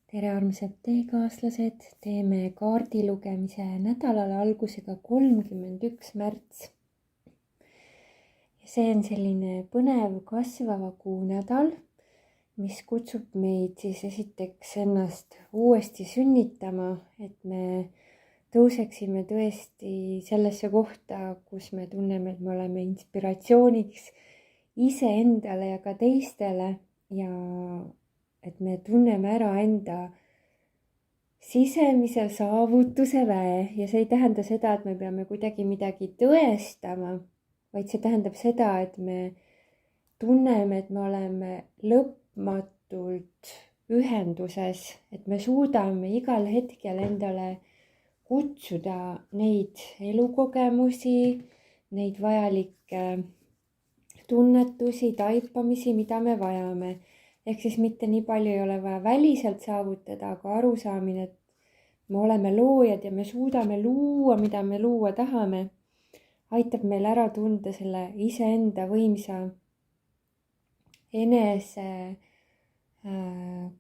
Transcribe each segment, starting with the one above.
tere, armsad teekaaslased, teeme kaardi lugemise nädalale algusega 31. märts. See on selline põnev kasvava kuu nädal, mis kutsub meid siis esiteks ennast uuesti sünnitama, et me tõuseksime tõesti sellesse kohta, kus me tunneme, et me oleme inspiratsiooniks iseendale ja ka teistele ja et me tunneme ära enda sisemise saavutuse väe ja see ei tähenda seda, et me peame kuidagi midagi tõestama, vaid see tähendab seda, et me tunneme, et me oleme lõpmatult ühenduses, et me suudame igal hetkel endale kutsuda neid elukogemusi, neid vajalikke tunnetusi, taipamisi, mida me vajame. Ehk siis mitte nii palju ei ole vaja väliselt saavutada, aga arusaamine, et me oleme loojad ja me suudame luua, mida me luua tahame, aitab meil ära tunda selle iseenda võimsa enese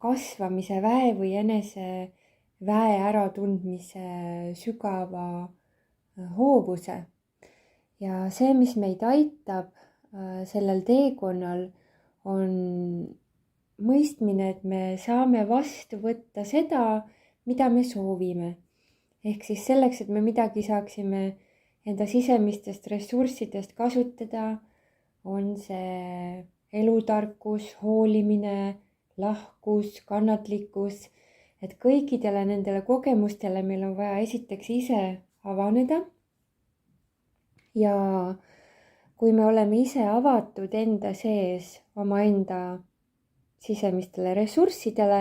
kasvamise väe või enese väe äratundmise sügava hoovuse. Ja see, mis meid aitab sellel teekonnal, on mõistmine, et me saame vastu võtta seda, mida me soovime. Ehk siis selleks, et me midagi saaksime enda sisemistest ressurssidest kasutada, on see elutarkus, hoolimine, lahkus, kannatlikkus, et kõikidele nendele kogemustele meil on vaja esiteks ise avaneda. Ja kui me oleme ise avatud enda sees omaenda sisemistele ressurssidele,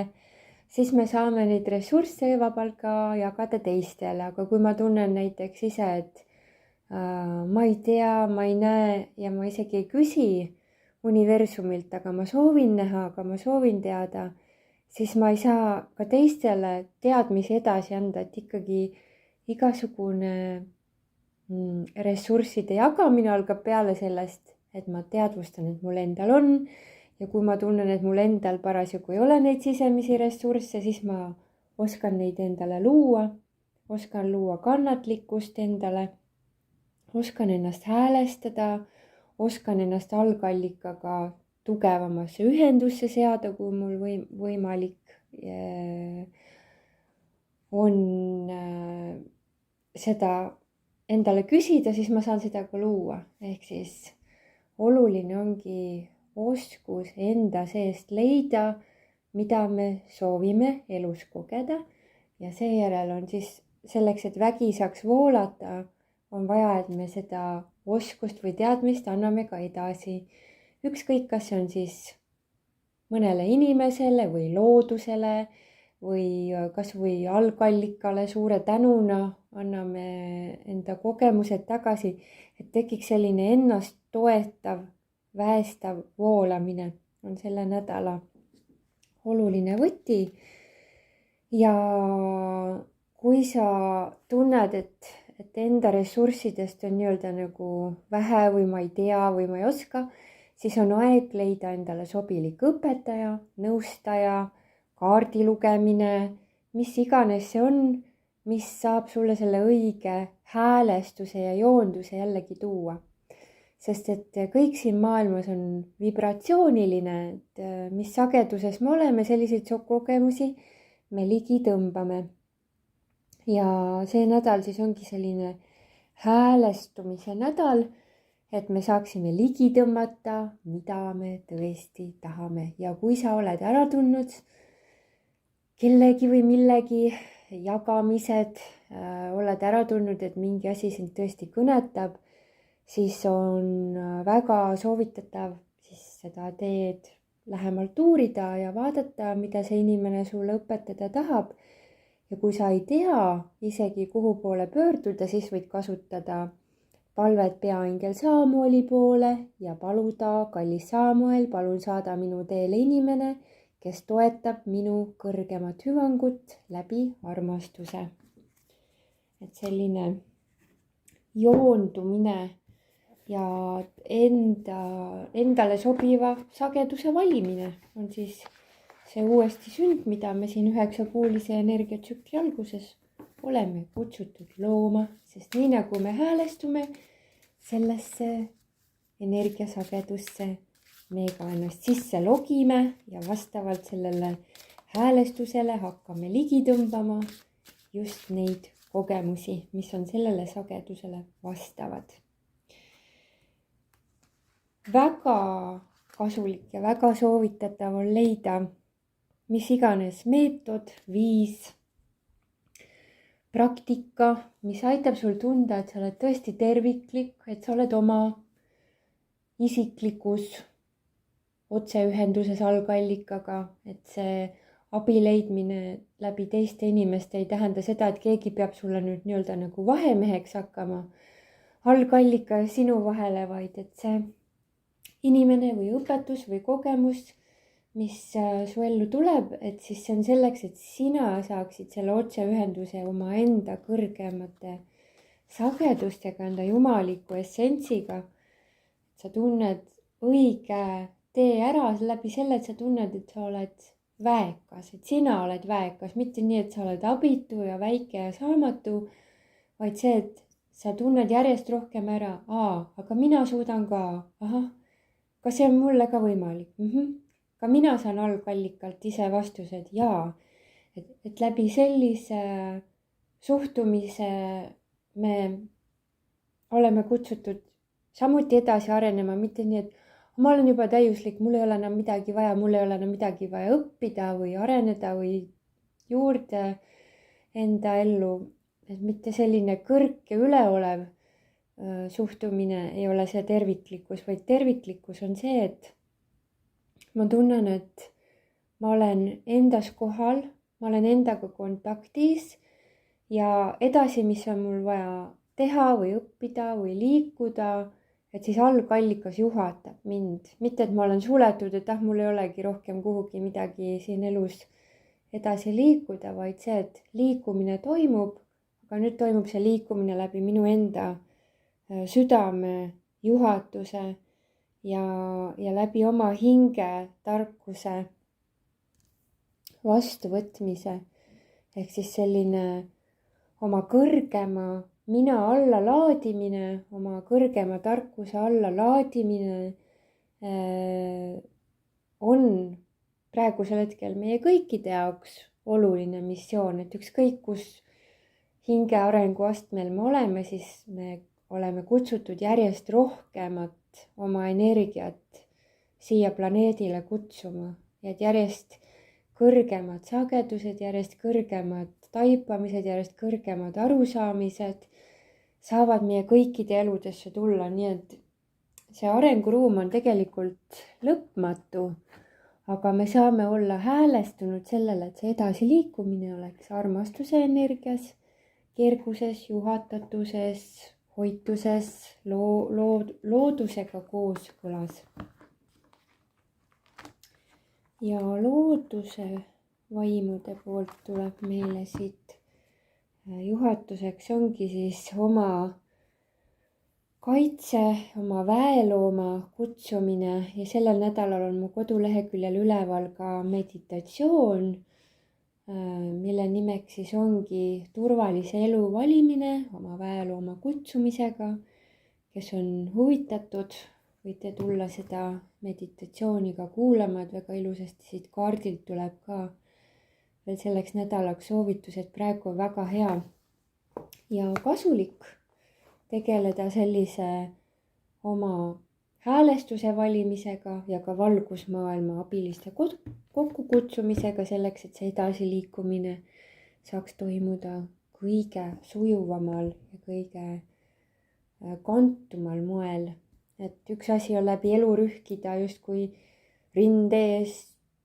siis me saame neid ressursse vabalt ka jagada teistele. Aga kui ma tunnen näiteks ise, et ma ei tea, ma ei näe ja ma isegi ei küsi universumilt, aga ma soovin näha, aga ma soovin teada, siis ma ei saa ka teistele teadmisi edasi anda, et ikkagi igasugune ressursside jagamine algab peale sellest, et ma teadvustan, et mul endal on. Ja kui ma tunnen, et mul endal parasjagu ei ole neid sisemisi ressursse, siis ma oskan neid endale luua, oskan luua kannatlikkust endale, oskan ennast häälestada, oskan ennast algallikaga tugevamasse ühendusse seada, kui mul võimalik on seda endale küsida, siis ma saan seda ka luua. Ehk siis oluline ongi oskus enda seest leida, mida me soovime elus kogeda ja seejärel on siis selleks, et vägi saaks voolata, on vaja, et me seda oskust või teadmist anname ka edasi. Ükskõik, kas see on siis mõnele inimesele või loodusele või kas või algallikale suure tänuna anname enda kogemused tagasi, et tekiks selline ennast toetav, väestav voolamine on selle nädala oluline võti. Ja kui sa tunned, et enda ressurssidest on nii-öelda nagu vähe või ma ei tea või ma ei oska, siis on aeg leida endale sobilik õpetaja, nõustaja, kaardi lugemine, mis iganes see on, mis saab sulle selle õige häälestuse ja joonduse jällegi tuua. Sest et kõik siin maailmas on vibratsiooniline, et mis sageduses me oleme, selliseid kogemusi me ligi tõmbame. Ja see nädal siis ongi selline häälestumise nädal, et me saaksime ligi tõmmata, mida me tõesti tahame. Ja kui sa oled ära tundnud kellegi või millegi jagamised, oled ära tundnud, et mingi asi sind tõesti kõnetab, siis on väga soovitatav siis seda teed lähemalt uurida ja vaadata, mida see inimene sulle õpetada tahab. Ja kui sa ei tea isegi kuhu poole pöörduda, siis võid kasutada palvet peaingel Saamueli poole ja paluda, kallis Saamuel, palun saada minu teele inimene, kes toetab minu kõrgemat hüvangut läbi armastuse. Et selline joondumine ja endale sobiva sageduse valimine on siis see uuesti sünd, mida me siin 9-kuulise energiatsükli alguses oleme kutsutud looma, sest nii nagu me häälestume sellesse energiasagedusse, me ka ennast sisse logime ja vastavalt sellele häälestusele hakkame ligi tõmbama just neid kogemusi, mis on sellele sagedusele vastavad. Väga kasulik ja väga soovitatav on leida mis iganes meetod, viis, praktika, mis aitab sul tunda, et sa oled tõesti terviklik, et sa oled oma isiklikus otseühenduses algallikaga, et see abi leidmine läbi teiste inimeste ei tähenda seda, et keegi peab sulle nüüd nii-öelda nagu vahemeheks hakkama algallika ja sinu vahele, vaid et see inimene või õpetus või kogemus, mis su ellu tuleb, et siis see on selleks, et sina saaksid selle otseühenduse omaenda kõrgemate sagedustega, enda jumaliku essentsiga. Sa tunned õige tee ära läbi selle, et sa tunned, et sa oled väekas, et sina oled väekas, mitte nii, et sa oled abitu ja väike ja saamatu, vaid see, et sa tunned järjest rohkem ära, aga mina suudan ka, kas see on mulle ka võimalik? Ka mina saan algallikalt ise vastused jaa, et läbi sellise suhtumise me oleme kutsutud samuti edasi arenema, mitte nii, et ma olen juba täiuslik, mul ei ole enam midagi vaja, mul ei ole enam midagi vaja õppida või areneda või juurde enda ellu, et mitte selline kõrg ja üleolev suhtumine ei ole see terviklikkus, vaid terviklikkus on see, et ma tunnen, et ma olen endas kohal, ma olen endaga kontaktis ja edasi, mis on mul vaja teha või õppida või liikuda, et siis algallikas juhatab mind. Mitte, et ma olen suletud, et mul ei olegi rohkem kuhugi midagi siin elus edasi liikuda, vaid see, et liikumine toimub, aga nüüd toimub see liikumine läbi minu enda südame juhatuse ja läbi oma hinge tarkuse vastuvõtmise. Ehk siis selline oma kõrgema mina alla laadimine, oma kõrgema tarkuse alla laadimine on praegusel hetkel meie kõikide jaoks oluline missioon, et ükskõik kus hinge arenguastmel me oleme, siis me oleme kutsutud järjest rohkemat oma energiat siia planeedile kutsuma ja et järjest kõrgemad sagedused, järjest kõrgemad taipamised, järjest kõrgemad arusaamised saavad meie kõikide eludesse tulla, nii et see arenguruum on tegelikult lõpmatu, aga me saame olla häälestunud sellele, et see edasiliikumine oleks armastuse energias, kerguses, juhatatuses, hoituses, loodusega kooskõlas. Ja looduse vaimude poolt tuleb meile siit juhatuseks ongi siis oma kaitse, oma väelooma kutsumine ja sellel nädalal on mu koduleheküljel üleval ka meditatsioon, mille nimeks siis ongi turvalise elu valimine oma väelooma kutsumisega. Kes on huvitatud, võite tulla seda meditatsiooni ka kuulama, et väga ilusasti siit kaardilt tuleb ka veel selleks nädalaks soovitus, et praegu on väga hea ja kasulik tegeleda sellise oma häälestuse valimisega ja ka valgusmaailma abiliste kokkukutsumisega selleks, et see edasiliikumine saaks toimuda kõige sujuvamal ja kõige kantumal moel. Et üks asi on läbi elu rühkida justkui rinde ees,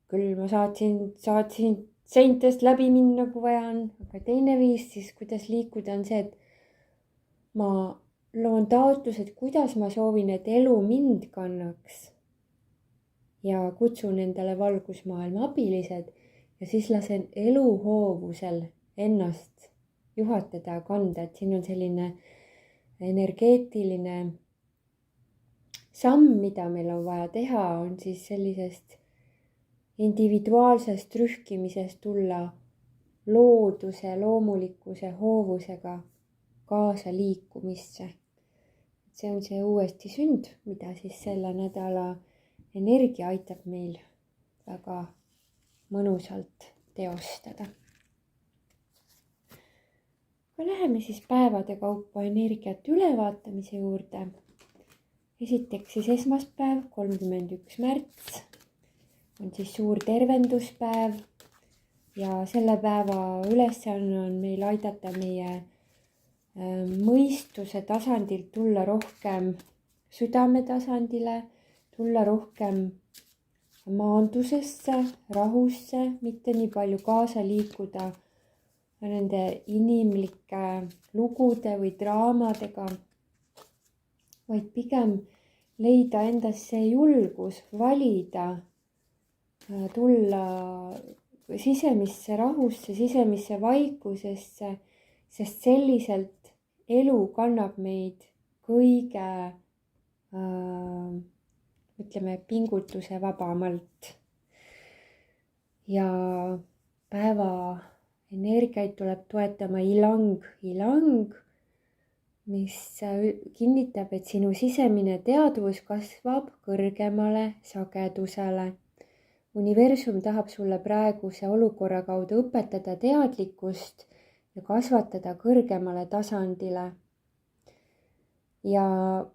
küll ma saatsin seintest läbi minna, kui vaja on, aga teine viis siis, kuidas liikuda, on see, et ma loon taotlused, kuidas ma soovin, et elu mind kannaks ja kutsun endale valgusmaailma abilised ja siis lasen eluhoovusel ennast juhatada ja kanda, et siin on selline energeetiline samm, mida meil on vaja teha, on siis sellisest individuaalsest rühkimisest tulla looduse, loomulikkuse, hoovusega kaasa liikumisse. See on see uuesti sünd, mida siis selle nädala energia aitab meil väga mõnusalt teostada. Aga läheme siis päevade kaupa energiat ülevaatamise juurde. Esiteks siis esmaspäev, 31. märts on siis suur tervenduspäev ja selle päeva ülesanne on meil aidata meie mõistuse tasandilt tulla rohkem südame tasandile, tulla rohkem maandusesse, rahusse, mitte nii palju kaasa liikuda nende inimlike lugude või draamadega, vaid pigem leida endas see julgus valida, tulla sisemisse rahusse, sisemisse vaikusesse, sest selliselt elu kannab meid kõige, pingutuse vabamalt. Ja päeva energiaid tuleb toetama ilang, mis kinnitab, et sinu sisemine teadvus kasvab kõrgemale sagedusele. Universum tahab sulle praeguse olukorra kaudu õpetada teadlikkust ja kasvatada kõrgemale tasandile. Ja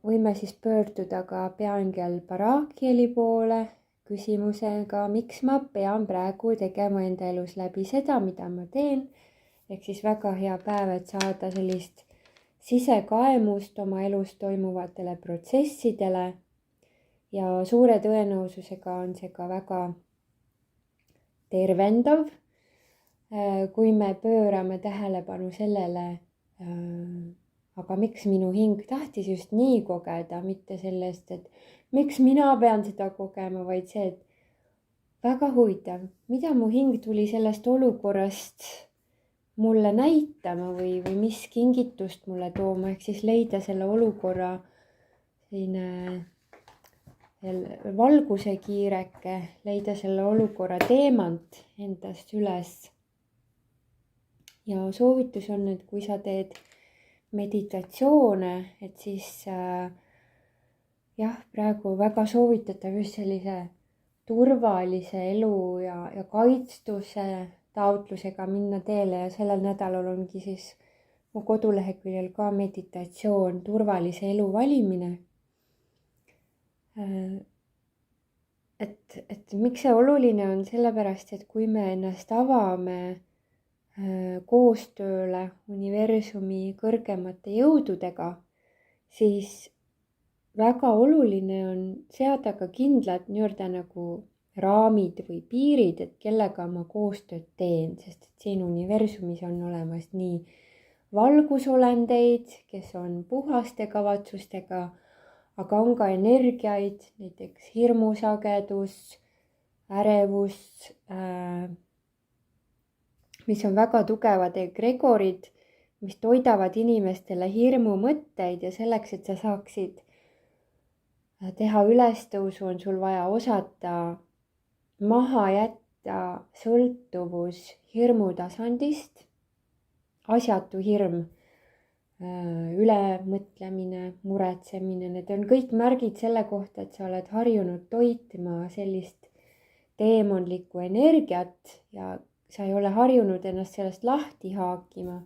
võime siis pöörduda ka peaangel Barakieli poole küsimusega, miks ma pean praegu tegema enda elus läbi seda, mida ma teen. Ehk siis väga hea päev, et saada sellist sisekaemust oma elus toimuvatele protsessidele. Ja suure tõenäosusega on see ka väga tervendav, kui me pöörame tähelepanu sellele, aga miks minu hing tahtis just nii kogeda, mitte sellest, et miks mina pean seda kogema, vaid see, et väga huvitav, mida mu hing tuli sellest olukorrast mulle näitama või mis kingitust mulle tooma, ehk siis leida selle olukorra selline valguse kiireke, leida selle olukorra teemant endast üles. Ja soovitus on, et kui sa teed meditatsioone, et siis praegu väga soovitatav just sellise turvalise elu ja kaitstuse taotlusega minna teele ja sellel nädalal ongi siis mu koduleheküljel ka meditatsioon, turvalise elu valimine. Et miks see oluline on, sellepärast, et kui me ennast avame koostööle universumi kõrgemate jõududega, siis väga oluline on seada ka kindlad nii-öelda nagu raamid või piirid, et kellega ma koostööd teen, sest et siin universumis on olemas nii valgusolendeid, kes on puhaste kavatsustega, aga on ka energiaid, näiteks hirmusagedus, ärevus, mis on väga tugevad egregorid, mis toidavad inimestele hirmumõtteid ja selleks, et sa saaksid teha ülestõusu, on sul vaja osata maha jätta sõltuvus hirmutasandist, asjatu hirm, ülemõtlemine, muretsemine, need on kõik märgid selle kohta, et sa oled harjunud toitma sellist teemonlikku energiat ja sa ei ole harjunud ennast sellest lahti haakima,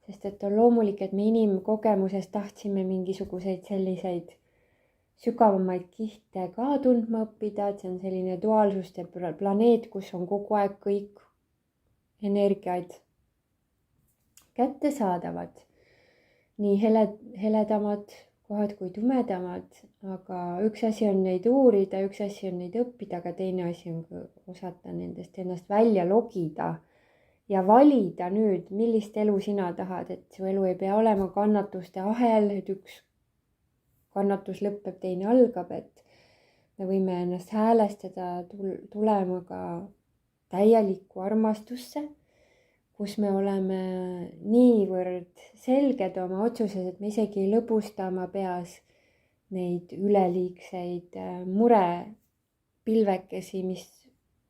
sest et on loomulik, et me inimkogemuses tahtsime mingisuguseid selliseid sügavamaid kihte ka tundma õppida, et see on selline duaalsuste planeet, kus on kogu aeg kõik energiaid kättesaadavad. Nii heledamad kohad kui tumedamad, aga üks asi on neid uurida, üks asi on neid õppida, aga teine asi on osata nendest ennast välja logida ja valida nüüd, millist elu sina tahad, et su elu ei pea olema kannatuste ahel, et üks kannatus lõpeb, teine algab, et me võime ennast häälestada tulema ka täielikku armastusse, kus me oleme niivõrd selged oma otsuses, et me isegi ei lõbusta oma peas neid üleliigseid murepilvekesi, mis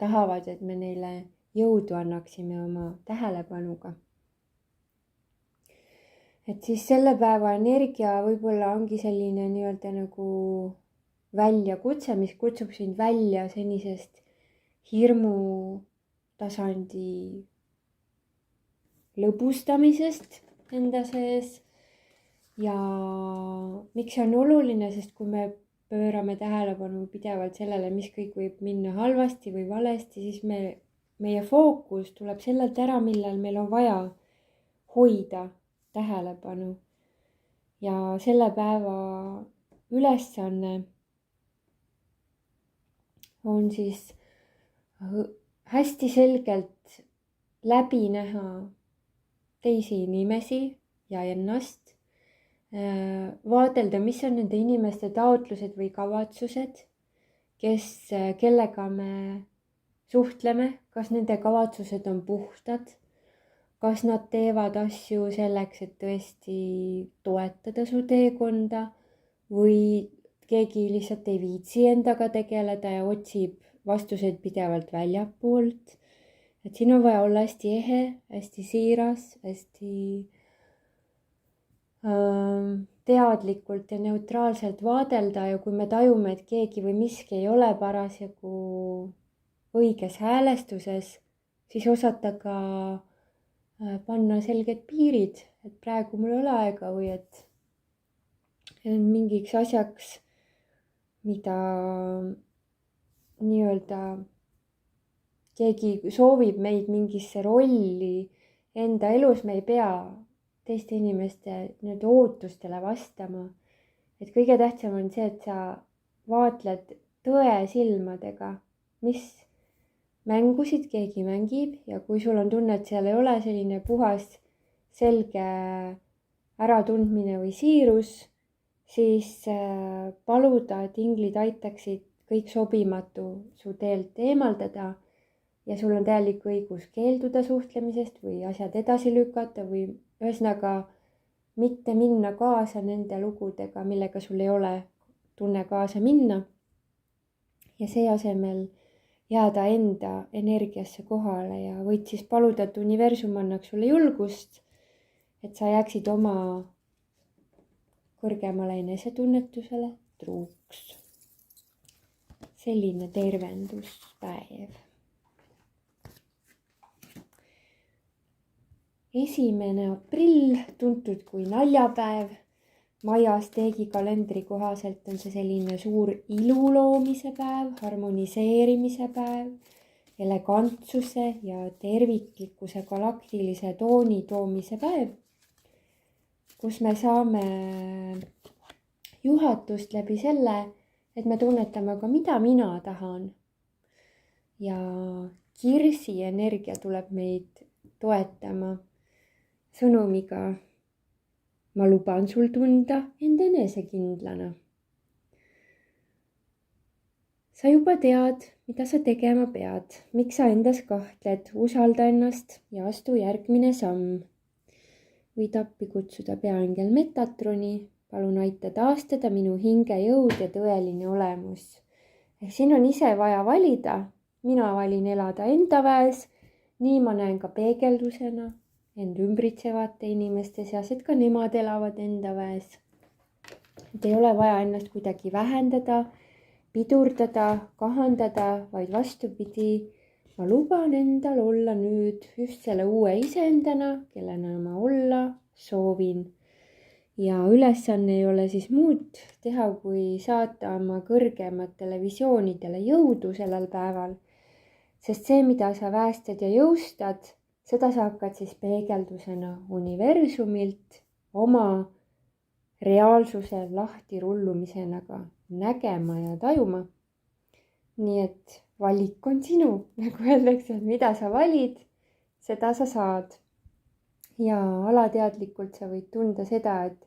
tahavad, et me neile jõudu annaksime oma tähelepanuga. Et siis selle päeva energia võib-olla ongi selline nii-öelda nagu väljakutse, mis kutsub sind välja senisest hirmu tasandi lõbustamisest enda sees. Ja miks see on oluline, sest kui me pöörame tähelepanu pidevalt sellele, mis kõik võib minna halvasti või valesti, siis meie fookus tuleb sellelt ära, millal meil on vaja hoida tähelepanu. Ja selle päeva ülesanne on siis hästi selgelt läbi näha teisi inimesi ja ennast. Vaadelda, mis on nende inimeste taotlused või kavatsused, kellega me suhtleme, kas nende kavatsused on puhtad, kas nad teevad asju selleks, et tõesti toetada su teekonda või keegi lihtsalt ei viitsi endaga tegeleda ja otsib vastuseid pidevalt väljapoolt. Et siin on vaja olla hästi ehe, hästi siiras, hästi teadlikult ja neutraalselt vaadelda ja kui me tajume, et keegi või miski ei ole parasjagu õiges häälestuses, siis osata ka panna selged piirid, et praegu mul ei ole aega või et mingiks asjaks, mida nii-öelda keegi soovib meid mingisse rolli enda elus, me ei pea teiste inimeste nüüd ootustele vastama. Et kõige tähtsam on see, et sa vaatled tõe silmadega, mis mängusid keegi mängib ja kui sul on tunne, et seal ei ole selline puhas, selge äratundmine või siirus, siis paluda, et inglid aitaksid kõik sobimatu su teelt eemaldada ja sul on täielik õigus keelduda suhtlemisest või asjad edasi lükata või ühesõnaga mitte minna kaasa nende lugudega, millega sul ei ole tunne kaasa minna. Ja see asemel jääda enda energiasse kohale ja võid siis paluda, et universum annaks sulle julgust, et sa jääksid oma kõrgemale enesetunnetusele truuks. Selline tervenduspäev. 1. aprill, tuntud kui naljapäev. Maja Steegi kalendri kohaselt on see selline suur ilu loomise päev, harmoniseerimise päev, elegantsuse ja terviklikkuse galaktilise tooni toomise päev, kus me saame juhatust läbi selle, et me tunnetame ka, mida mina tahan. Ja Kirsi energia tuleb meid toetama sõnumiga: ma luban sul tunda end enesekindlana. Sa juba tead, mida sa tegema pead, miks sa endas kahtled, usalda ennast ja astu järgmine samm. Võid appi kutsuda peaangel Metatroni, palun aita taastada minu hinge jõud ja tõeline olemus. Ehk siin on ise vaja valida, mina valin elada enda väes, nii ma näen ka peegeldusena end ümbritsevate inimeste seas, et ka nemad elavad enda väes. Et ei ole vaja ennast kuidagi vähendada, pidurdada, kahandada, vaid vastupidi, ma luban endal olla nüüd just selle uue iseendana, kellena ma olla soovin. Ja ülesanne ei ole siis muud teha, kui saata oma kõrgematele visioonidele jõudu sellel päeval. Sest see, mida sa väestad ja jõustad, seda sa hakkad siis peegeldusena universumilt oma reaalsuse lahtirullumisena ka nägema ja tajuma. Nii et valik on sinu, nagu öeldakse, et mida sa valid, seda sa saad. Ja alateadlikult sa võid tunda seda, et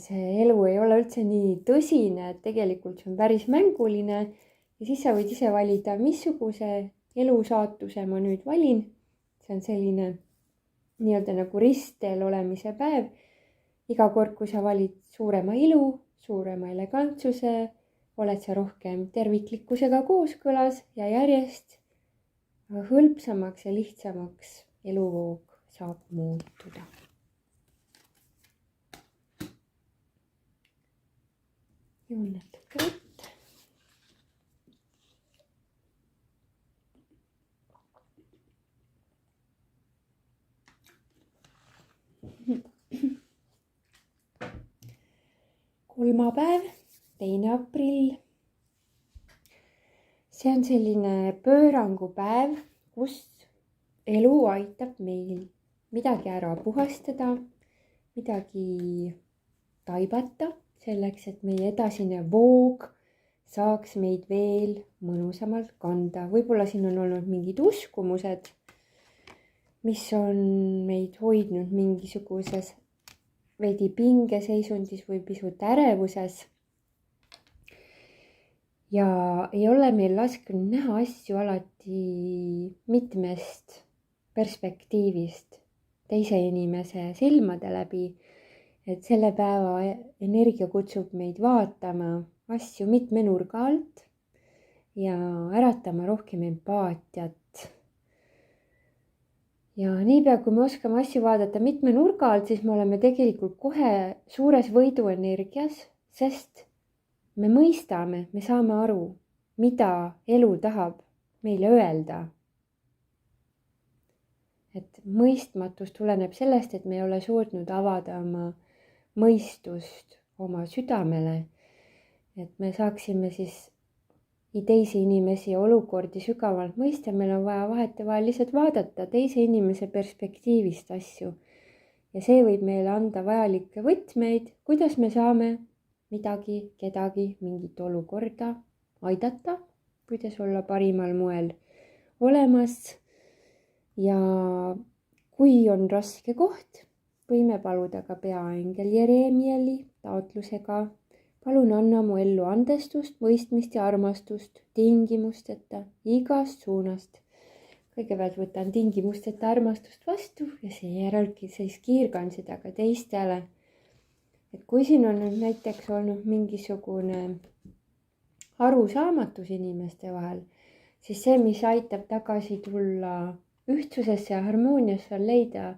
see elu ei ole üldse nii tõsine, et tegelikult see on päris mänguline ja siis sa võid ise valida, missuguse elusaatuse ma nüüd valin. See on selline nii-öelda nagu ristteel olemise päev. Iga kord, kui sa valid suurema ilu, suurema elegantsuse, oled sa rohkem terviklikkusega kooskõlas ja järjest hõlpsamaks ja lihtsamaks eluvoog saab muutuda. Joon natuke vett. Kolmapäev, 2. aprill. See on selline pöörangupäev, kus elu aitab meil midagi ära puhastada, midagi taibata, selleks, et meie edasine voog saaks meid veel mõnusamalt kanda. Võib-olla siin on olnud mingid uskumused, mis on meid hoidnud mingisuguses veidi pingeseisundis või pisut ärevuses. Ja ei ole meil lasknud näha asju alati mitmest perspektiivist, teise inimese silmade läbi. Et selle päeva energia kutsub meid vaatama asju mitme nurga alt ja äratama rohkem empaatiat. Ja niipea, kui me oskame asju vaadata mitme nurga alt, siis me oleme tegelikult kohe suures võiduenergias, sest me mõistame, me saame aru, mida elu tahab meile öelda. Et mõistmatus tuleneb sellest, et me ei ole suutnud avada oma mõistust oma südamele, et me saaksime siis teisi inimesi ja olukordi sügavalt mõista, meil on vaja vahetevahel lihtsalt vaadata teise inimese perspektiivist asju. Ja see võib meile anda vajalikke võtmeid, kuidas me saame midagi, kedagi, mingit olukorda aidata, kuidas olla parimal moel olemas. Ja kui on raske koht, võime paluda ka peaingel Jeremieli taotlusega. Palun anna mu ellu andestust, mõistmist ja armastust tingimusteta igast suunast. Kõigepealt võtan tingimusteta armastust vastu ja seejärelgi siis kiirgan seda ka teistele. Et kui siin on nüüd näiteks olnud mingisugune arusaamatus inimeste vahel, siis see, mis aitab tagasi tulla ühtsusesse ja harmooniasse, on leida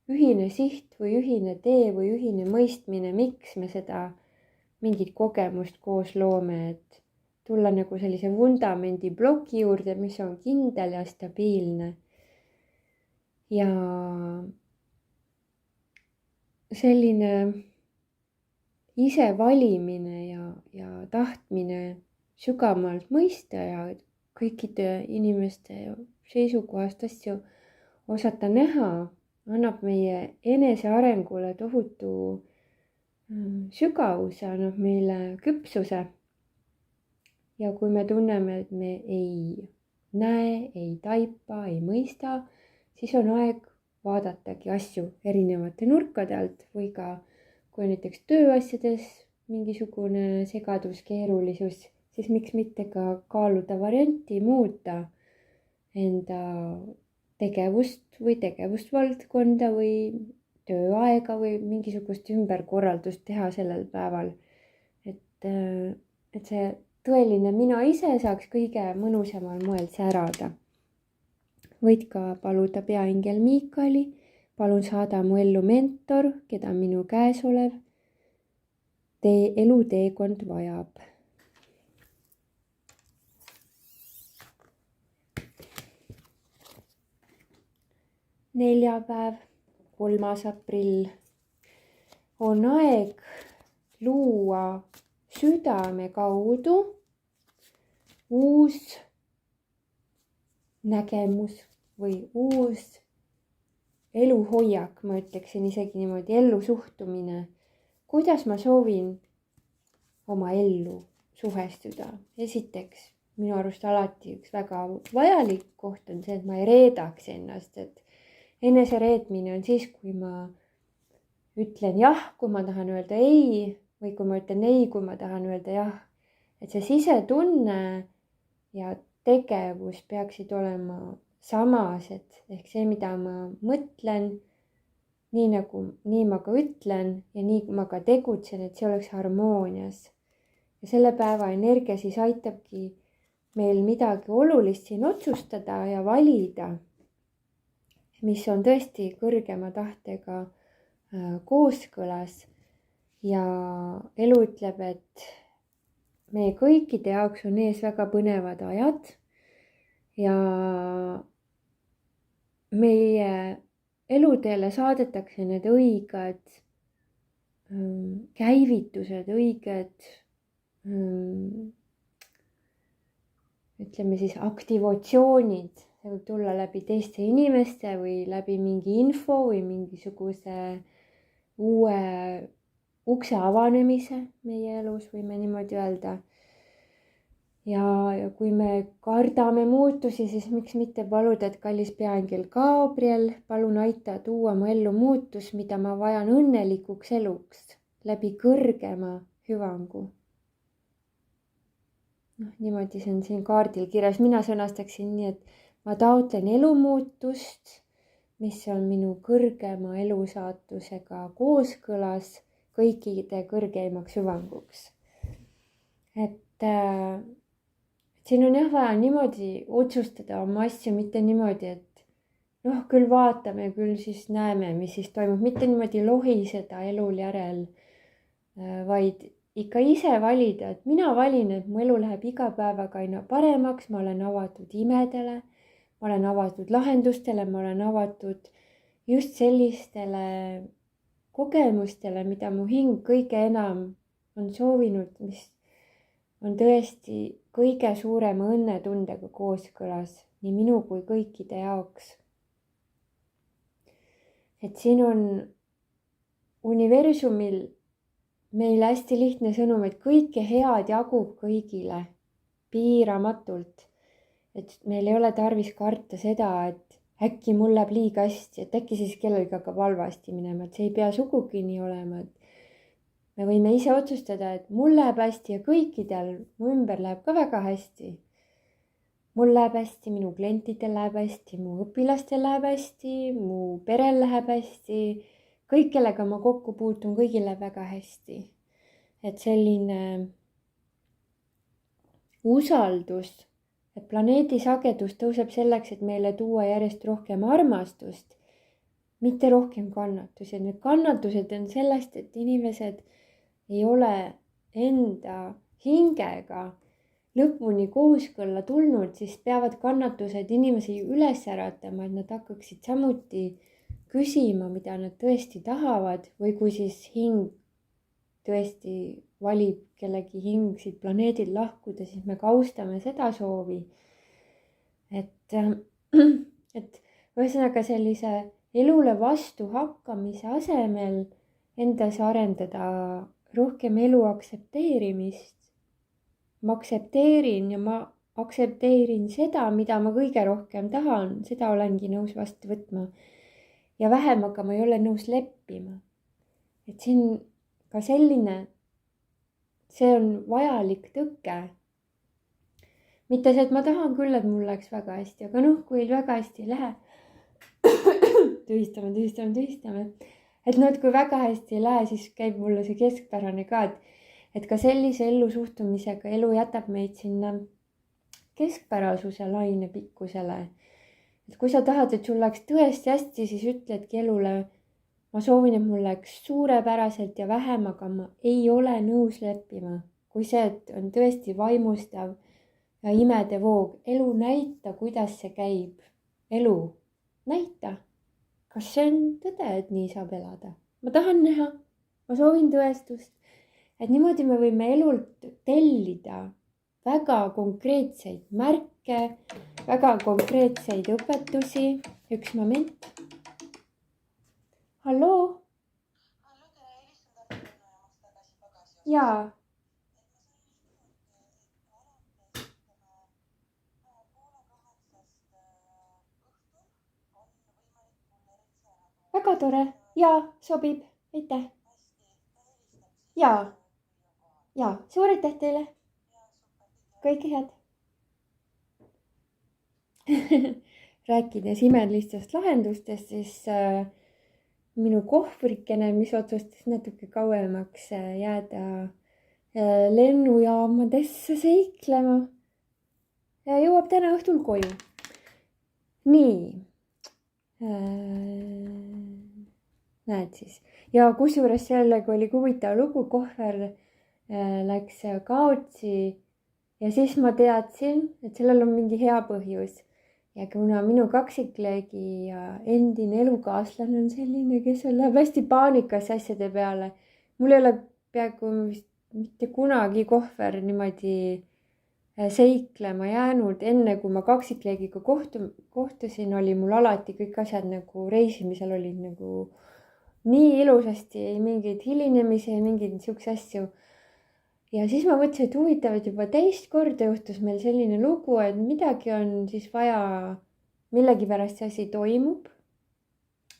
ühine siht või ühine tee või ühine mõistmine, miks me seda mingit kogemust koos loome, et tulla nagu sellise vundamendi ploki juurde, mis on kindel ja stabiilne. Ja selline ise valimine ja tahtmine sügavamalt mõista ja kõikide inimeste seisukohast asju osata näha, annab meie enesearengule tohutu sügavuse, annab meile küpsuse. Ja kui me tunneme, et me ei näe, ei taipa, ei mõista, siis on aeg vaadatagi asju erinevate nurkade alt või ka kui näiteks tööasjades mingisugune segadus, keerulisus, siis miks mitte ka kaaluda varianti muuta enda tegevust või tegevusvaldkonda või tööaega või mingisugust ümberkorraldust teha sellel päeval. Et see tõeline mina ise saaks kõige mõnusamal moel särada. Võid ka paluda peaingel Miikali, palun saada mu ellu mentor, keda minu käes olev eluteekond vajab. Neljapäev, 3. aprill on aeg luua südame kaudu uus nägemus või uus eluhoiak, ma ütleksin isegi niimoodi, ellusuhtumine. Kuidas ma soovin oma ellu suhestuda? Esiteks, minu arust alati üks väga vajalik koht on see, et ma ei reedaks ennast, et enesereetmine on siis, kui ma ütlen jah, kui ma tahan öelda ei, või kui ma ütlen ei, kui ma tahan öelda jah. Et see sisetunne ja tegevus peaksid olema samased, ehk see, mida ma mõtlen, nii ma ka ütlen ja nii ma ka tegutsen, et see oleks harmoonias. ja selle päeva energia siis aitabki meil midagi olulist siin otsustada ja valida, mis on tõesti kõrgema tahtega kooskõlas. Ja elu ütleb, et meie kõikide jaoks on ees väga põnevad ajad ja meie eluteele saadetakse need õiged käivitused, õiged ütleme siis aktivatsioonid. See võib tulla läbi teiste inimeste või läbi mingi info või mingisuguse uue ukse avanemise meie elus, võime niimoodi öelda. Ja kui me kardame muutusi, siis miks mitte paluda, et kallis peaangel Gabriel, palun aita tuua mu ellu muutus, mida ma vajan õnnelikuks eluks läbi kõrgema hüvangu. Niimoodi see on siin kaardil kirjas. Mina sõnastaksin nii, et ma taotlen elumuutust, mis on minu kõrgema elusaatusega kooskõlas kõikide kõrgeimaks hüvanguks. Et siin on jah vaja niimoodi otsustada oma asju, mitte niimoodi, et küll vaatame, küll siis näeme, mis siis toimub. Mitte niimoodi lohiseda elul järel, vaid ikka ise valida, et mina valin, et mu elu läheb iga päevaga aina paremaks, ma olen avatud imedele, ma olen avatud lahendustele, ma olen avatud just sellistele kogemustele, mida mu hing kõige enam on soovinud, mis on tõesti kõige suurema õnnetundega kooskõlas nii minu kui kõikide jaoks. Et siin on universumil meile hästi lihtne sõnum, et kõike head jagub kõigile piiramatult. Et meil ei ole tarvis karta seda, et äkki mul läheb liiga hästi, et äkki siis kellelgi hakkab halvasti minema, et see ei pea sugugi nii olema. Me võime ise otsustada, et mul läheb hästi ja kõikidel mu ümber läheb ka väga hästi. Mul läheb hästi, minu klientidel läheb hästi, mu õpilastel läheb hästi, mu perel läheb hästi. Kõik, kellega ma kokku puutun, kõigil läheb väga hästi. Et selline usaldus, et planeedi sagedus tõuseb selleks, et meile tuua järjest rohkem armastust, mitte rohkem kannatusi. Need kannatused on sellest, et inimesed ei ole enda hingega lõpuni kooskõlla tulnud, siis peavad kannatused inimesi üles äratama, et nad hakkaksid samuti küsima, mida nad tõesti tahavad, või kui siis hing tõesti valib kellegi hing siit planeedil lahkuda, siis me kaustame seda soovi. Et ühesõnaga sellise elule vastu hakkamise asemel endas arendada rohkem elu aktsepteerimist. Ma aktsepteerin ja ma aktsepteerin seda, mida ma kõige rohkem tahan, seda olengi nõus vastu võtma. Ja vähemaga ma ei ole nõus leppima. Et siin ka selline, see on vajalik tõke. Mitte see, et ma tahan küll, et mul läks väga hästi, aga kui väga hästi ei lähe, tühistame. Et kui väga hästi ei lähe, siis käib mulle see keskpärane ka, et ka sellise ellusuhtumisega elu jätab meid sinna keskpärasuse laine pikkusele. Et kui sa tahad, et sul läks tõesti hästi, siis ütledki elule, ma soovin, et mul läks suurepäraselt ja vähem, aga ma ei ole nõus leppima. Kui see on tõesti vaimustav ja imede voog, elu näita, kuidas see käib. Elu näita, kas see on tõde, et nii saab elada. Ma tahan näha, ma soovin tõestust. Et niimoodi me võime elult tellida väga konkreetseid märke, väga konkreetseid õpetusi. Üks moment. Halloo? tere, helistan Tartu lennujaamast tagasi pagasi. Jaa. Väga tore. Jaa, sobib. Aitäh. Jaa, suur aitäh teile. Kõike head. Rääkides imelistest lahendustest, siis minu kohvrikene, mis otsustas natuke kauemaks jääda lennujaamadesse seiklema ja jõuab täna õhtul koju. Nii. Näed siis. Ja kusjuures sellega oli huvitav lugu, kohver läks kaotsi ja siis ma teadsin, et sellel on mingi hea põhjus. Ja kuna minu kaksikleegi ja endine elukaaslane on selline, kes läheb hästi paanikasse asjade peale. Mul ei ole peaaegu vist mitte kunagi kohver niimoodi seiklema jäänud. Enne kui ma kaksikleegiga kohtusin, oli mul alati kõik asjad nagu reisimisel olid nagu nii ilusasti, ei mingeid hilinemisi, ei mingeid niisuguse asju. Ja siis ma mõtlesin, et huvitav, et juba teist korda juhtus meil selline lugu, et midagi on siis vaja, millegipärast see asi toimub.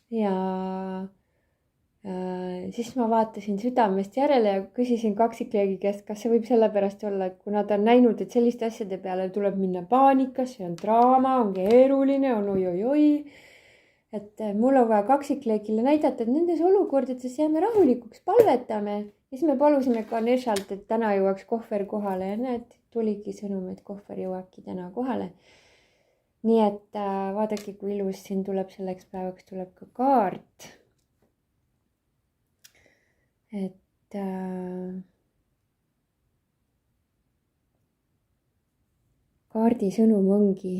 Ja siis ma vaatasin südamest järele ja küsisin kaksikleegi käest, kas see võib sellepärast olla, et kuna ta on näinud, et selliste asjade peale tuleb minna paanikasse, on draama, on keeruline, on oi-oi-oi. Et mul on vaja kaksikleegile näidata, et nendes olukordades jääme rahulikuks, palvetame. Ja siis me palusime Ganeshalt, et täna jõuaks kohver kohale ja näed, tuligi sõnum, et kohver jõuabki täna kohale. Nii et vaadake, kui ilus siin tuleb selleks päevaks tuleb ka kaart. Et kaardi sõnum ongi,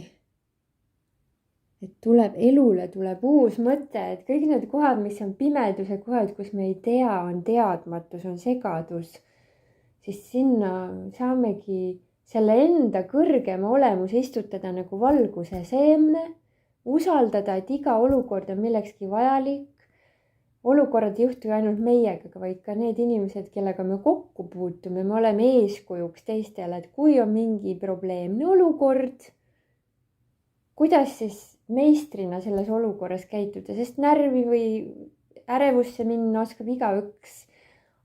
et elule tuleb uus mõte, et kõik need kohad, mis on pimeduse kohad, kus me ei tea, on teadmatus, on segadus, siis sinna saamegi selle enda kõrgema olemuse istutada nagu valguse seemne, usaldada, et iga olukord on millekski vajalik. Olukorrad ei juhtu ainult meiega, vaid ka need inimesed, kellega me kokku puutume, me oleme eeskujuks teistele, et kui on mingi probleemne olukord, kuidas siis meistrina selles olukorras käituda, sest närvi või ärevusse minna oskab igaüks.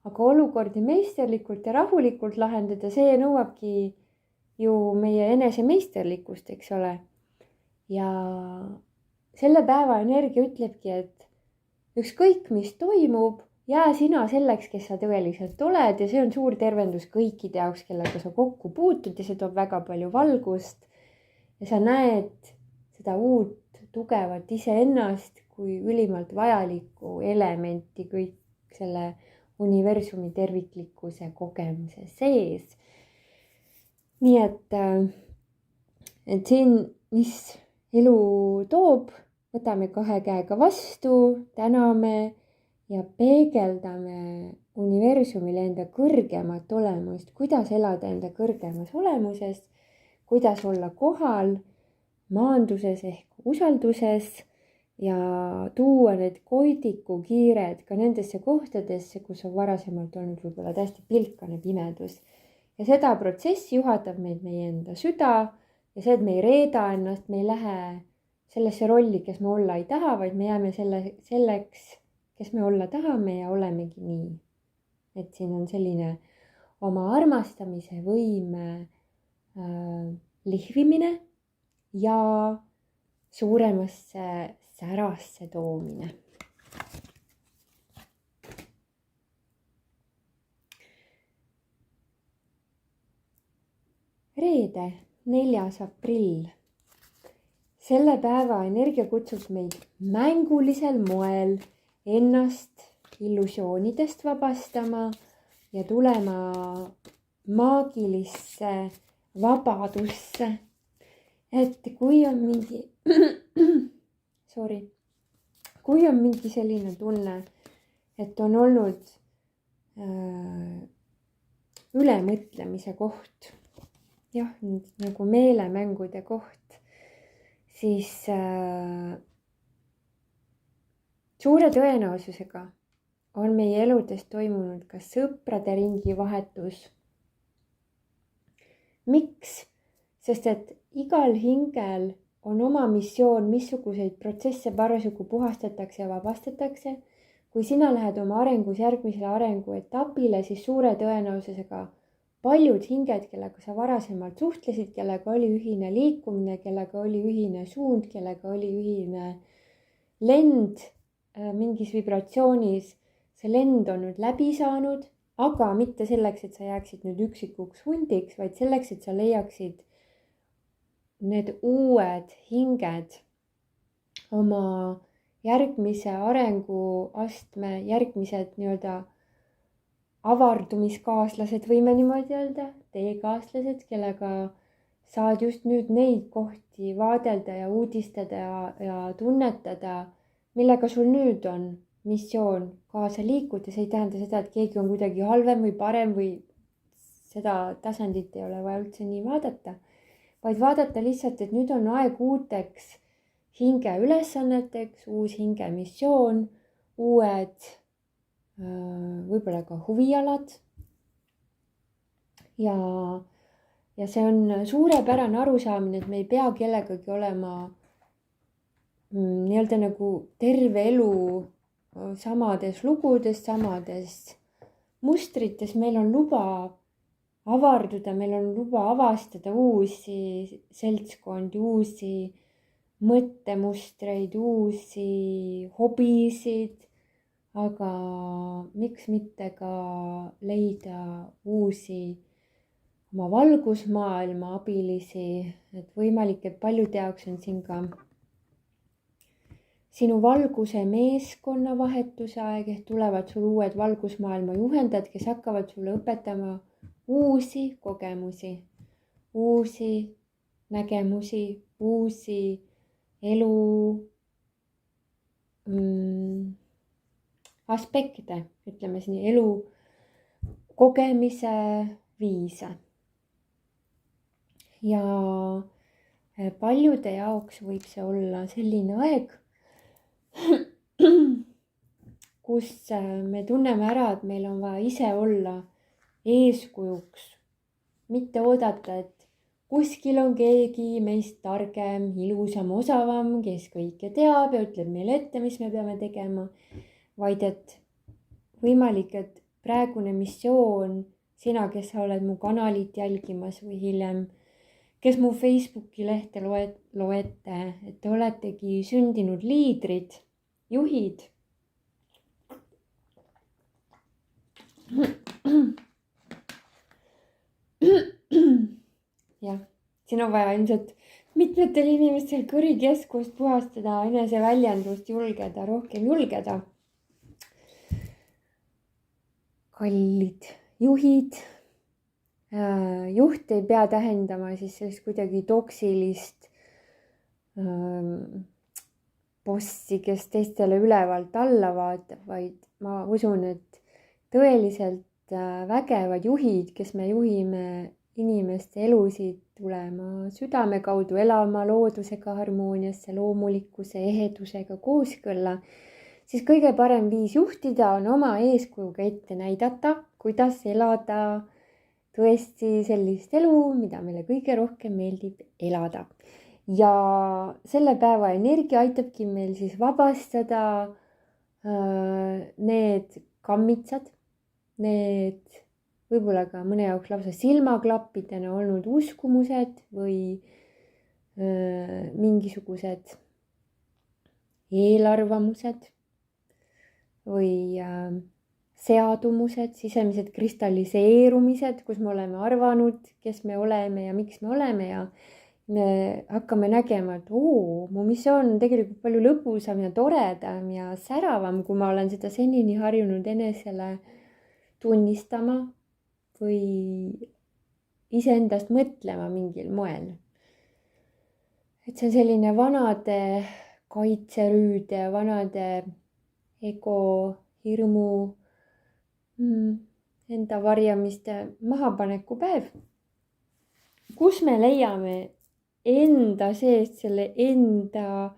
Aga olukordi meisterlikult ja rahulikult lahendada, see nõuabki ju meie enesemeisterlikkust, eks ole. Ja selle päeva energia ütlebki, et ükskõik mis toimub, jää sina selleks, kes sa tõeliselt oled ja see on suur tervendus kõikide jaoks, kellega sa kokku puutud ja see toob väga palju valgust. Ja sa näed seda uut tugevat iseennast kui ülimalt vajalikku elementi kõik selle universumi terviklikkuse kogemuse sees. Nii et siin, mis elu toob, võtame 2 käega vastu, täname ja peegeldame universumile enda kõrgemat olemust, kuidas elada enda kõrgemas olemuses, kuidas olla kohal maanduses ehk usalduses ja tuua need koidiku kiired ka nendesse kohtadesse, kus on varasemalt olnud võib-olla täiesti pilkane pimedus. Ja seda protsessi juhatab meid meie enda süda ja see, et me ei reeda ennast, me ei lähe sellesse rolli, kes me olla ei taha, vaid me jääme selleks, kes me olla tahame ja olemegi nii. Et siin on selline oma armastamise võime lihvimine ja suuremasse särasse toomine. Reede, 4. aprill. Selle päeva energia kutsub meid mängulisel moel ennast illusioonidest vabastama ja tulema maagilisse vabadusse. Et kui on mingi selline tunne, et on olnud ülemõtlemise koht, jah, nagu meelemängude koht, siis suure tõenäosusega on meie eludes toimunud ka sõprade ringi vahetus. Miks? Sest et igal hingel on oma missioon, missuguseid protsesse parasjagu puhastatakse ja vabastatakse. Kui sina lähed oma arengus järgmisele arenguetapile, siis suure tõenäosusega paljud hinged, kellega sa varasemalt suhtlesid, kellega oli ühine liikumine, kellega oli ühine suund, kellega oli ühine lend mingis vibratsioonis, see lend on nüüd läbi saanud aga mitte selleks, et sa jääksid nüüd üksikuks hundiks, vaid selleks, et sa leiaksid need uued hinged oma järgmise arenguastme, järgmised nii-öelda avardumiskaaslased, võime niimoodi öelda, teekaaslased, kellega saad just nüüd neid kohti vaadelda ja uudistada ja tunnetada, millega sul nüüd on missioon kaasa liikuda. See ei tähenda seda, et keegi on kuidagi halvem või parem või seda tasandit ei ole vaja üldse nii vaadata, vaid vaadata lihtsalt, et nüüd on aeg uuteks hingeülesanneteks, uus hingemissioon, uued võib-olla ka huvialad. Ja see on suurepärane arusaamine, et me ei pea kellegagi olema nii-öelda nagu terve elu samades lugudes, samades mustrites. Meil on luba avarduda, meil on luba avastada uusi seltskondi, uusi mõttemustreid, uusi hobisid, aga miks mitte ka leida uusi oma valgusmaailma abilisi, et võimalik, et paljude jaoks on siin ka sinu valguse meeskonna vahetuse aeg, ehk tulevad sul uued valgusmaailma juhendajad, kes hakkavad sulle õpetama uusi kogemusi, uusi nägemusi, uusi elu aspekte, ütleme siin elu kogemise viise. Ja paljude jaoks võib see olla selline aeg, kus me tunneme ära, et meil on vaja ise olla eeskujuks, mitte oodata, et kuskil on keegi meist targem, ilusam, osavam, kes kõike teab ja ütleb meile ette, mis me peame tegema, vaid et võimalik, et praegune missioon, sina, kes sa oled mu kanalit jälgimas või hiljem, kes mu Facebooki lehte loete, et te oletegi sündinud liidrid, juhid. Jah, siin on vaja ilmselt mitmetel inimestel kõrikeskust puhastada, eneseväljendust julgeda, rohkem julgeda. Kallid juhid, juht ei pea tähendama siis sellist kuidagi toksilist bossi, kes teistele ülevalt alla vaatab, vaid ma usun, et tõeliselt vägevad juhid, kes me juhime inimeste elusid tulema südame kaudu, elama loodusega harmooniasse, loomulikkuse ehedusega kooskõlla, siis kõige parem viis juhtida on oma eeskujuga ette näidata, kuidas elada tõesti sellist elu, mida meile kõige rohkem meeldib elada. Ja selle päeva energia aitabki meil siis vabastada need kammitsad, need võib-olla ka mõne jaoks lausa silmaklappidena olnud uskumused või mingisugused eelarvamused või seadumused, sisemised kristalliseerumised, kus me oleme arvanud, kes me oleme ja miks me oleme ja me hakkame nägema, et mu missioon on tegelikult palju lõbusam ja toredam ja säravam, kui ma olen seda senini harjunud enesele tunnistama või iseendast mõtlema mingil moel. Et see on selline vanade kaitserüüde, vanade ego, hirmu, enda varjamiste mahapaneku päev, kus me leiame enda seest selle enda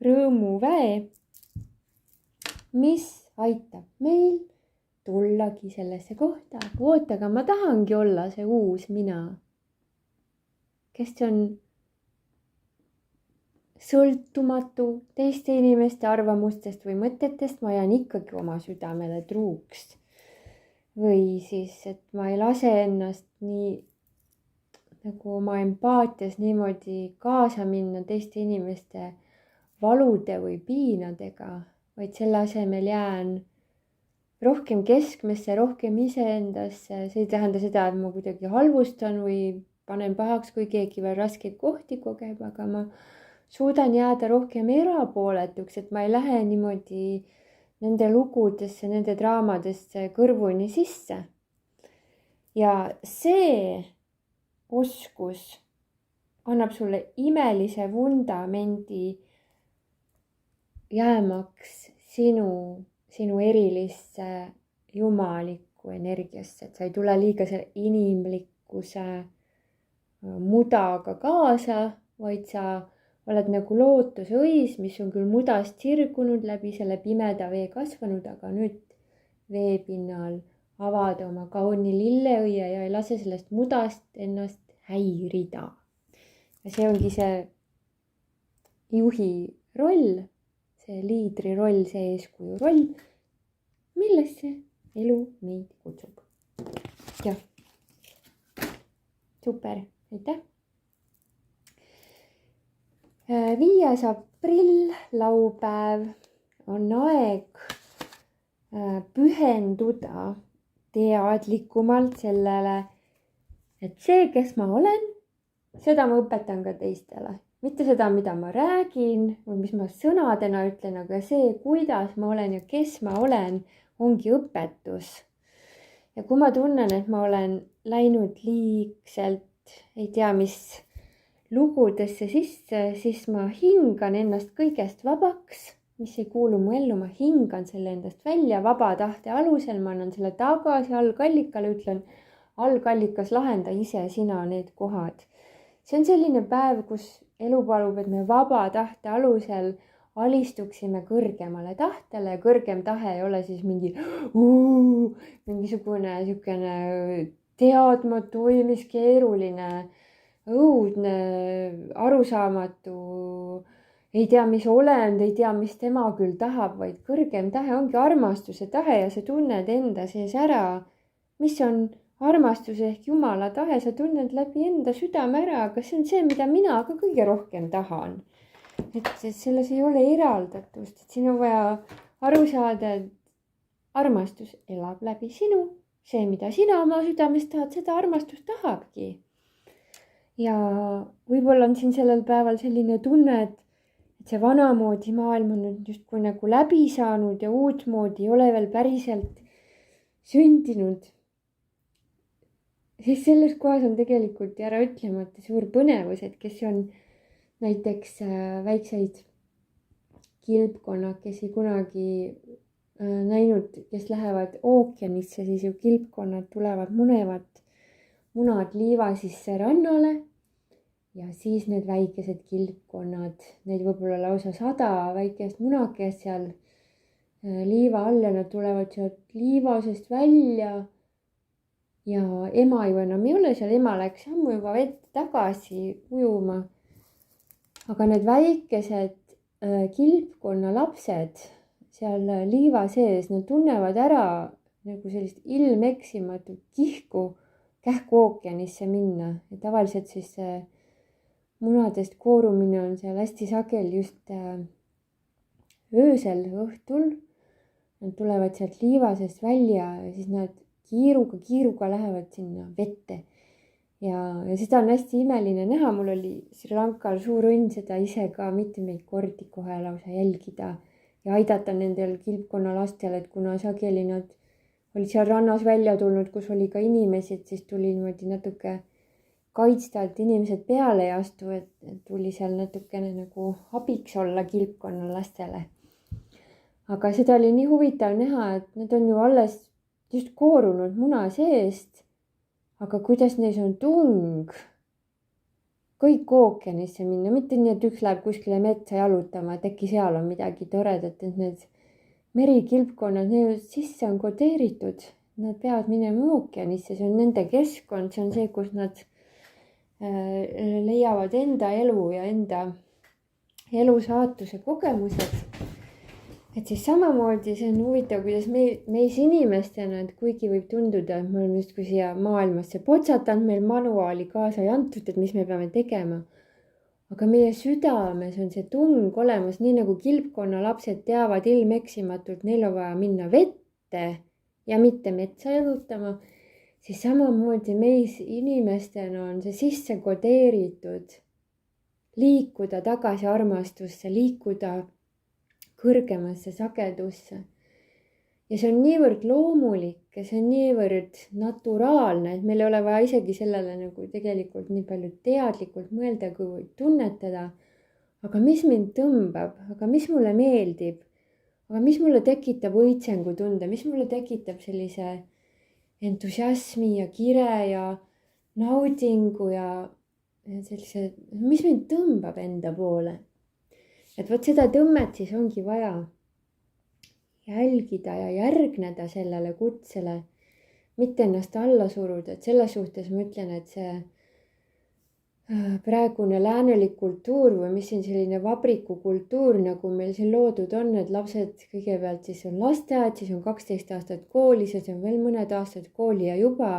rõõmuväe, mis aitab meil tullagi sellesse kohta, oota, aga ma tahangi olla see uus mina, kes on sõltumatu teiste inimeste arvamustest või mõtetest, ma jään ikkagi oma südamele truuks. Või siis, et ma ei lase ennast nii nagu oma empaatias niimoodi kaasa minna teiste inimeste valude või piinadega, vaid selle asemel jään rohkem keskmesse, rohkem iseendasse. See ei tähenda seda, et ma kuidagi halvustan või panen pahaks, kui keegi veel raskeid kohti kogeb, aga ma suudan jääda rohkem erapooletuks, et ma ei lähe niimoodi nende lugudesse, nende draamadesse kõrvuni sisse. Ja see oskus annab sulle imelise vundamendi jäämaks sinu erilisse jumalikku energiasse, et sa ei tule liiga selle inimlikkuse mudaga kaasa, vaid sa oled nagu lootusõis, mis on küll mudast sirgunud läbi selle pimeda vee kasvanud, aga nüüd veepinnal avad oma kauni lilleõie ja ei lase sellest mudast ennast häirida. Ja see ongi see juhi roll, see liidri roll, see eeskuju roll, millesse elu meid kutsub. Jah, super, aitäh! 5. aprill, laupäev, on aeg pühenduda teadlikumalt sellele, et see, kes ma olen, seda ma õpetan ka teistele. Mitte seda, mida ma räägin või mis ma sõnadena ütlen, aga see, kuidas ma olen ja kes ma olen, ongi õpetus. Ja kui ma tunnen, et ma olen läinud liigselt, ei tea mis lugudesse sisse, siis ma hingan ennast kõigest vabaks, mis ei kuulu mu ellu, ma hingan selle endast välja vaba tahte alusel, ma annan selle tagasi algallikale, ütlen algallikas, lahenda ise sina need kohad. See on selline päev, kus elu palub, et me vaba tahte alusel alistuksime kõrgemale tahtele ja kõrgem tahe ei ole siis mingisugune teadmatu või mis keeruline, õudne, arusaamatu, ei tea, mis olend, ei tea, mis tema küll tahab, vaid kõrgem tahe ongi armastuse tahe ja sa tunned enda sees ära, mis on armastuse ehk Jumala tahe, sa tunned läbi enda südame ära, aga see on see, mida mina ka kõige rohkem tahan. Et selles ei ole eraldatust, et siin on vaja aru saada, et armastus elab läbi sinu, see, mida sina oma südames tahad, seda armastus tahabki. Ja võib-olla on siin sellel päeval selline tunne, et see vanamoodi maailm on nüüd justkui nagu läbi saanud ja uutmoodi ei ole veel päriselt sündinud. Siis selles kohas on tegelikult ära ütlemata suur põnevus, et kes on näiteks väikseid kilpkonnakesi kunagi näinud, kes lähevad ookeanisse, siis ju kilpkonnad tulevad, munevad munad liiva sisse rannale ja siis need väikesed kilpkonnad, neid võib-olla lausa 100 väikest munakest seal liiva all ja nad tulevad sealt liivasest välja ja ema ju enam ei ole seal, ema läks ammu juba vette tagasi ujuma. Aga need väikesed kilpkonna lapsed seal liiva sees, nad tunnevad ära nagu sellist ilmeksimatut kihku kähku ookeanisse minna. Ja tavaliselt siis munadest koorumine on seal hästi sageli just öösel õhtul. Nad tulevad sealt liivasest välja ja siis nad kiiruga lähevad sinna vette. Ja seda on hästi imeline näha, mul oli Sri Lankal suur õnn seda ise ka mitmeid kordi kohe lausa jälgida ja aidata nendel kilpkonna lastel, et kuna sageli nad olid seal rannas välja tulnud, kus oli ka inimesi, et siis tuli niimoodi natuke kaitsta, et inimesed peale ei astu, et tuli seal natukene nagu abiks olla kilpkonna lastele. Aga seda oli nii huvitav näha, et nad on ju alles just koorunud muna seest, aga kuidas neis on tung kõik ookeanisse minna, mitte nii, et üks läheb kuskile metsa jalutama, et äkki seal on midagi toredat, et need merikilpkonnad, need sisse on kodeeritud, nad peavad minema ookeanisse, see on nende keskkond, see on see, kus nad leiavad enda elu ja enda elu saatuse kogemused. Et siis samamoodi see on huvitav, kuidas meis inimestena, et kuigi võib tunduda, et me oleme justkui siia maailmasse potsatanud, meil manuaali kaasa ei antud, et mis me peame tegema. Aga meie südames on see tung olemas, nii nagu kilpkonna lapsed teavad ilmeksimatult, neil on vaja minna vette ja mitte metsa jalutama, siis samamoodi meis inimestena on see sisse kodeeritud liikuda tagasi armastusse, liikuda kõrgemasse sagedusse. Ja see on niivõrd loomulik ja see on niivõrd naturaalne, et meil ei ole vaja isegi sellele nagu tegelikult nii palju teadlikult mõelda kui tunnetada. Aga mis mind tõmbab, aga mis mulle meeldib, aga mis mulle tekitab õitsengu tunde, mis mulle tekitab sellise entusiasmi ja kire ja naudingu ja sellise, mis mind tõmbab enda poole. Et vot seda tõmmet siis ongi vaja jälgida ja järgneda sellele kutsele, mitte ennast alla suruda, et selles suhtes ma ütlen, et see praegune läänelik kultuur või mis siin selline vabrikukultuur, nagu meil siin loodud on, et lapsed kõigepealt siis on lasteaed, siis on 12 aastat kooli, siis on veel mõned aastad kooli ja juba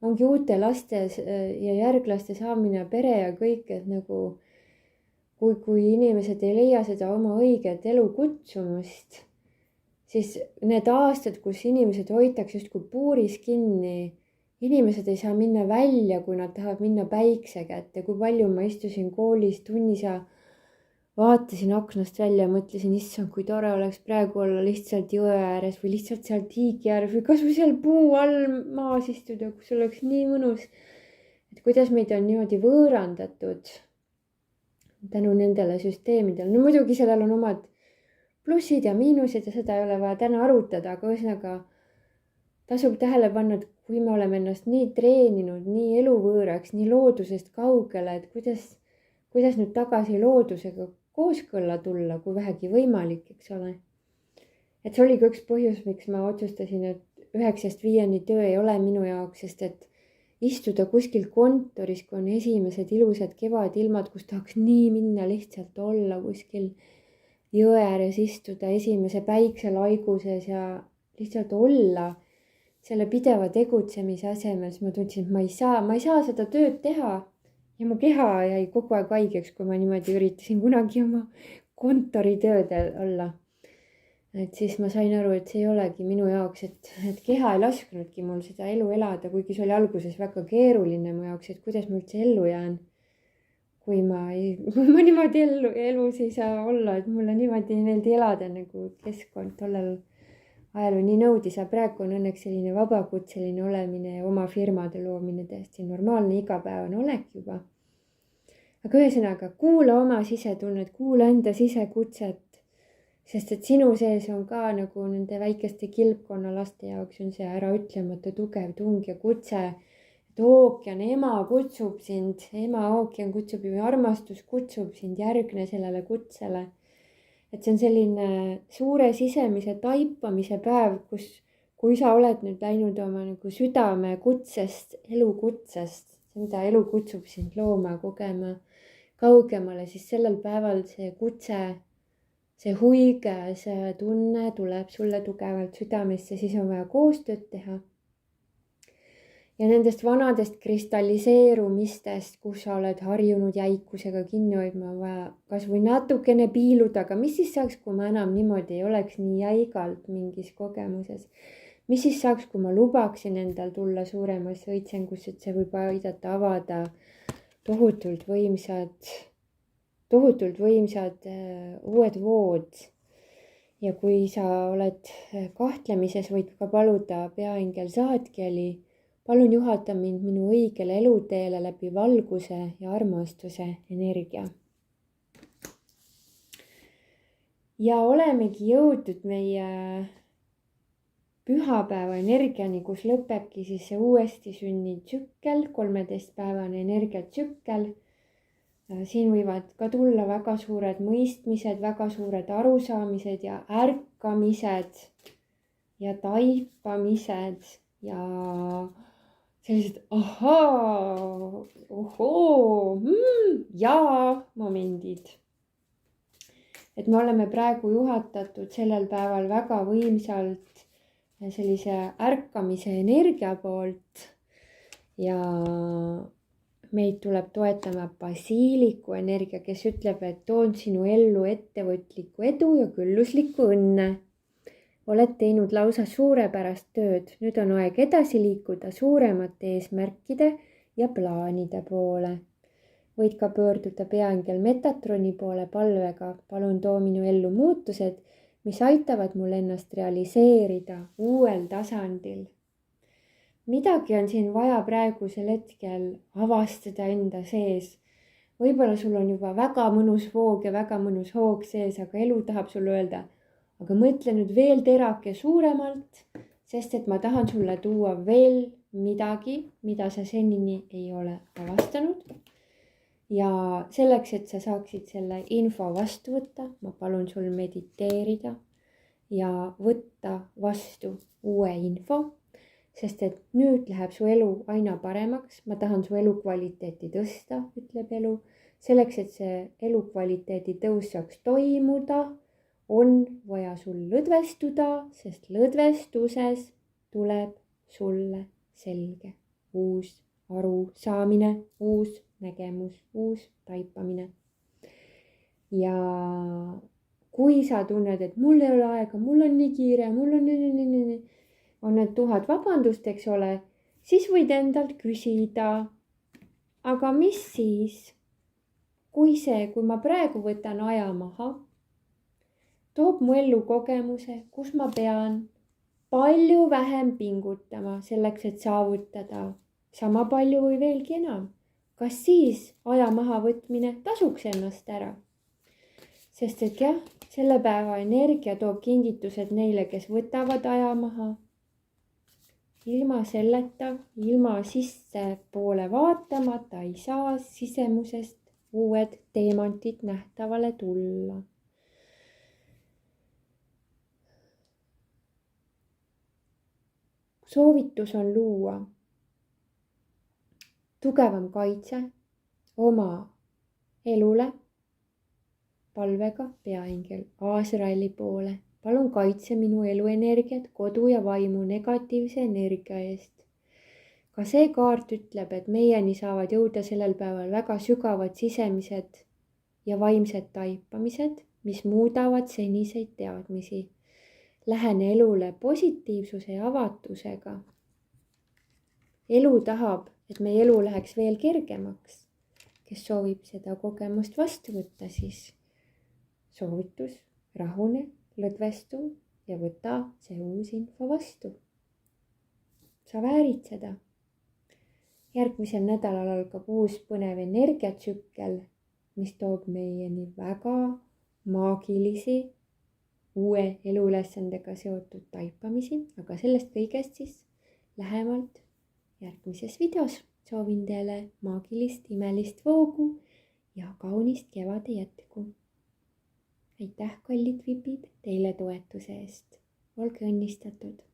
ongi uute laste ja järglaste saamine pere ja kõik, et nagu kui inimesed ei leia seda oma õiget elukutsumust, siis need aastad, kus inimesed hoitakse justkui puuris kinni, inimesed ei saa minna välja, kui nad tahavad minna päikse kätte. Kui palju ma istusin koolis tunnis ja vaatasin aknast välja ja mõtlesin, issand, kui tore oleks praegu olla lihtsalt jõe ääres või lihtsalt seal tiigi ääres või kas või seal puu all maas istuda, kus oleks nii mõnus. Et kuidas meid on niimoodi võõrandatud tänu nendele süsteemidele. No muidugi sellel on omad plussid ja miinused ja seda ei ole vaja täna arutada, aga ühesõnaga tasub tähele panna, et kui me oleme ennast nii treeninud, nii eluvõõraks, nii loodusest kaugele, et kuidas nüüd tagasi loodusega kooskõlla tulla, kui vähegi võimalik, eks ole. Et see oli ka üks põhjus, miks ma otsustasin, et 9–5 töö ei ole minu jaoks, sest et istuda kuskil kontoris, kui on esimesed ilusad kevadilmad, kus tahaks nii minna lihtsalt olla kuskil jõe ääres istuda esimese päikselaiguses ja lihtsalt olla selle pideva tegutsemise asemel, siis ma tundsin, et ma ei saa seda tööd teha ja mu keha jäi kogu aeg haigeks, kui ma niimoodi üritasin kunagi oma kontoritöödel olla. Et siis ma sain aru, et see ei olegi minu jaoks, et keha ei lasknudki mul seda elu elada, kuigi see oli alguses väga keeruline mu jaoks, et kuidas ma üldse ellu jään. Kui ma niimoodi elus ei saa olla, et mulle niimoodi ei meeldi elada, nagu keskkond tollel ajal nii nõudis, aga praegu on õnneks selline vabakutseline olemine ja oma firmade loomine täiesti normaalne igapäevane olek juba. Aga ühesõnaga, kuula oma sisetunnet, kuula enda sisekutset, sest et sinu sees on ka nagu nende väikeste kilpkonna laste jaoks on see äraütlemata tugev tung ja kutse. Ookean, ema kutsub sind, ema ookean kutsub ju, armastus kutsub sind, järgne sellele kutsele. Et see on selline suure sisemise taipamise päev, kus kui sa oled nüüd läinud oma nagu südame kutsest, elukutsest, mida elu kutsub sind looma, kogema kaugemale, siis sellel päeval see kutse, see huige, see tunne tuleb sulle tugevalt südamesse, siis on vaja koostööd teha. Ja nendest vanadest kristalliseerumistest, kus sa oled harjunud jäikusega kinni hoidma, on vaja kas või natukene piiluda, aga mis siis saaks, kui ma enam niimoodi ei oleks nii jäigalt mingis kogemuses? Mis siis saaks, kui ma lubaksin endal tulla suuremasse õitsengusse, et see võib aidata avada tohutult võimsad uued vood. Ja kui sa oled kahtlemises, võid ka paluda peaingel Saatkieli, palun juhata mind minu õigele eluteele läbi valguse ja armastuse energia. Ja olemegi jõudnud meie pühapäeva energiani, kus lõpebki siis see uuesti sünnitsükkel, 13-päevane energiatsükkel. Siin võivad ka tulla väga suured mõistmised, väga suured arusaamised ja ärkamised ja taipamised ja sellised momendid. Et me oleme praegu juhatatud sellel päeval väga võimsalt sellise ärkamise energia poolt ja meid tuleb toetama basiiliku energia, kes ütleb, et toon sinu ellu ettevõtlikku edu ja külluslikku õnne. oled teinud lausa suurepärast tööd, nüüd on aeg edasi liikuda suuremate eesmärkide ja plaanide poole. Võid ka pöörduda peaangel Metatroni poole palvega, palun too minu ellu muutused, mis aitavad mul ennast realiseerida uuel tasandil. Midagi on siin vaja praegusel hetkel avastada enda sees. Võib-olla sul on juba väga mõnus voog ja väga mõnus hoog sees, aga elu tahab sulle öelda, aga mõtle nüüd veel terake suuremalt, sest et ma tahan sulle tuua veel midagi, mida sa senini ei ole avastanud. Ja selleks, et sa saaksid selle info vastu võtta, ma palun sul mediteerida ja võtta vastu uue info, sest et nüüd läheb su elu aina paremaks. Ma tahan su elukvaliteeti tõsta, ütleb elu. Selleks, et see elukvaliteedi tõus saaks toimuda, on vaja sul lõdvestuda, sest lõdvestuses tuleb sulle selge uus arusaamine, uus nägemus, uus taipamine. Ja kui sa tunned, et mul ei ole aega, mul on nii kiire, mul on on need 1000 vabandust, eks ole, siis võid endalt küsida, aga mis siis, kui ma praegu võtan aja maha, toob mu ellu kogemuse, kus ma pean palju vähem pingutama selleks, et saavutada sama palju või veelgi enam. Kas siis aja maha võtmine tasuks ennast ära? Sest et jah, selle päeva energia toob kingitused neile, kes võtavad aja maha. Ilma selleta, ilma sissepoole vaatamata ei saa sisemusest uued teemantid nähtavale tulla. Soovitus on luua tugevam kaitse oma elule palvega peaingel Aasraeli poole. Palun kaitse minu eluenergiat, kodu ja vaimu negatiivse energia eest. Ka see kaart ütleb, et meieni saavad jõuda sellel päeval väga sügavad sisemised ja vaimsed taipamised, mis muudavad seniseid teadmisi. Lähene elule positiivsuse ja avatusega. Elu tahab, et meie elu läheks veel kergemaks. Kes soovib seda kogemust vastu võtta, siis soovitus, rahune, lõdvestu ja võta see uus info vastu. Sa väärid seda. Järgmisel nädalal algab uus põnev energiatsükkel, mis toob meieni väga maagilisi uue eluülesandega seotud taipamisi, aga sellest kõigest siis lähemalt järgmises videos. Soovin teile maagilist, imelist voogu ja kaunist kevade jätku. Aitäh, kallid vipid, teile toetuse eest. Olge õnnistatud.